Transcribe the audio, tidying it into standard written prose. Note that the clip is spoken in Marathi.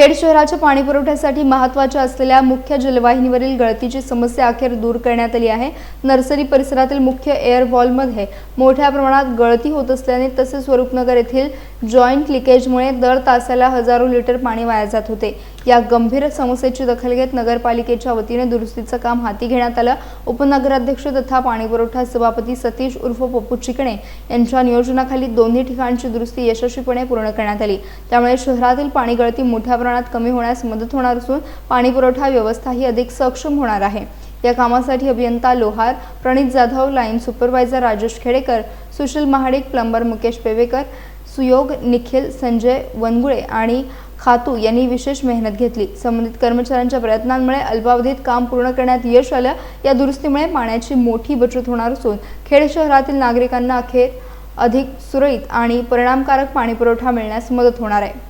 खेड शहराच्या पाणी पुरवठ्यासाठी महत्त्वाच्या असलेल्या मुख्य जलवाहिनीवरील गळतीची समस्या अखेर दूर करण्यात आली आहे। नर्सरी परिसरातील मुख्य एअर वॉलमध्ये मोठ्या प्रमाणात गळती होत असल्याने तसेच स्वरूपनगर येथील जॉइंट लिकेजमुळे दर तासाला हजारो लिटर पाणी वाया जात होते। या गंभीर समस्येची दखल घेत नगरपालिकेच्या वतीने दुरुस्तीचे काम हाती घेण्यात आले। उपनगराध्यक्ष तथा पाणीपुरवठा सभापती सतीश उर्फ पप्पू चिकणे यांच्या नियोजनाखाली दोन्ही ठिकाणची दुरुस्ती यशस्वीपणे पूर्ण करण्यात आली। त्यामुळे शहरातील पाणी गळती मोठ्या प्रमाणात कमी होण्यास मदत होणार असून पाणीपुरवठा व्यवस्था ही अधिक सक्षम होणार आहे। या कामासाठी अभियंता Lohar Pranit Jadhav, line supervisor Rajesh Khedekar, Sushil Mahadik, plumber Mukesh Pevekar, Suyog Nikhil, Sanjay Vangule आणि खातू यांनी विशेष मेहनत घेतली। संबंधित कर्मचाऱ्यांच्या प्रयत्नांमुळे अल्पावधीत काम पूर्ण करण्यात यश आले। या दुरुस्तीमुळे पाण्याची मोठी बचत होणार असून खेड शहरातील नागरिकांना अखेर अधिक सुरळीत आणि परिणामकारक पाणीपुरवठा मिळण्यास मदत होणार आहे।